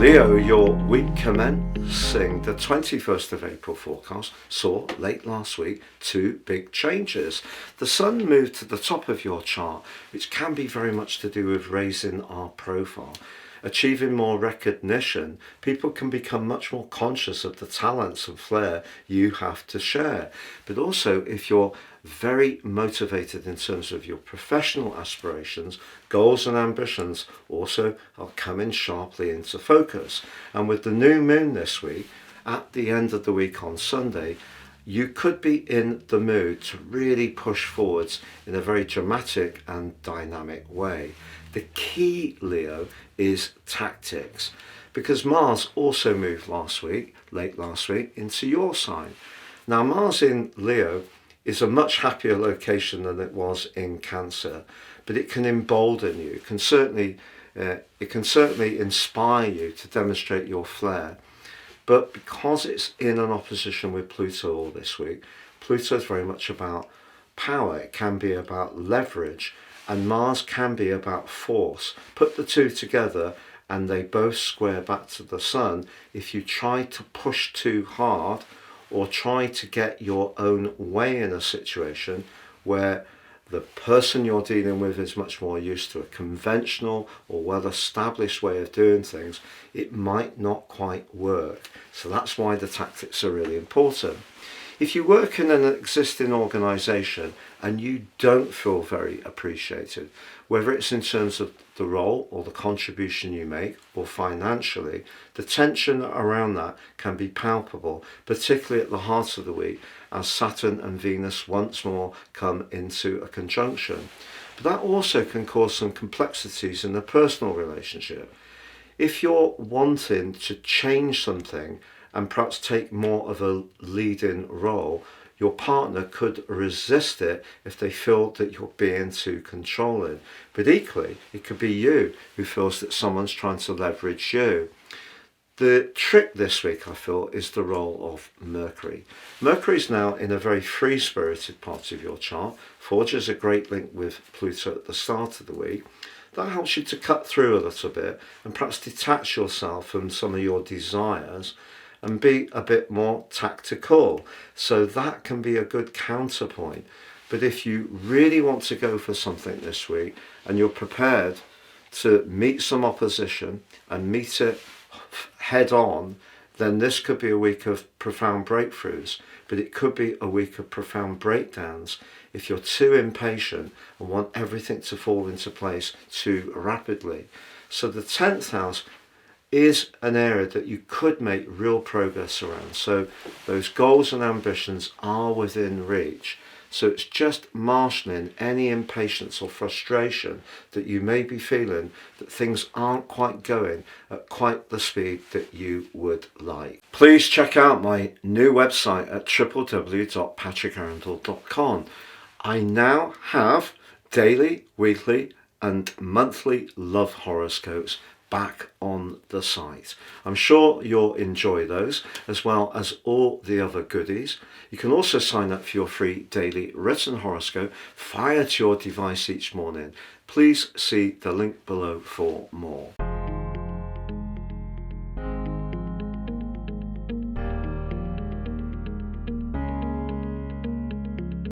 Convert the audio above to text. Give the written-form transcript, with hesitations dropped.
Leo, your week commencing the 21st of April forecast saw late last week two big changes. The sun moved to the top of your chart, which can be very much to do with raising our profile. Achieving more recognition, people can become much more conscious of the talents and flair you have to share. But also, if you're very motivated in terms of your professional aspirations, goals and ambitions also are coming sharply into focus. And with the new moon this week, at the end of the week on Sunday, you could be in the mood to really push forwards in a very dramatic and dynamic way. The key, Leo, is tactics, because Mars also moved late last week, into your sign. Now, Mars in Leo is a much happier location than it was in Cancer, but it can embolden you. It can certainly inspire you to demonstrate your flair. But because it's in an opposition with Pluto all this week, Pluto is very much about power. It can be about leverage, and Mars can be about force. Put the two together and they both square back to the sun. If you try to push too hard or try to get your own way in a situation where the person you're dealing with is much more used to a conventional or well-established way of doing things, it might not quite work. So that's why the tactics are really important. If you work in an existing organisation and you don't feel very appreciated, whether it's in terms of the role or the contribution you make or financially, the tension around that can be palpable, particularly at the heart of the week as Saturn and Venus once more come into a conjunction. But that also can cause some complexities in the personal relationship. If you're wanting to change something and perhaps take more of a leading role, your partner could resist it if they feel that you're being too controlling. But equally, it could be you who feels that someone's trying to leverage you. The trick this week, I feel, is the role of Mercury. Mercury is now in a very free-spirited part of your chart, forges a great link with Pluto at the start of the week. That helps you to cut through a little bit and perhaps detach yourself from some of your desires and be a bit more tactical. So that can be a good counterpoint. But if you really want to go for something this week and you're prepared to meet some opposition and meet it head on, then this could be a week of profound breakthroughs, but it could be a week of profound breakdowns if you're too impatient and want everything to fall into place too rapidly. So the 10th house is an area that you could make real progress around. So those goals and ambitions are within reach. So it's just marshalling any impatience or frustration that you may be feeling that things aren't quite going at quite the speed that you would like. Please check out my new website at www.patrickarundell.com. I now have daily, weekly and monthly love horoscopes back on the site. I'm sure you'll enjoy those as well as all the other goodies. You can also sign up for your free daily written horoscope fired to your device each morning. Please see the link below for more.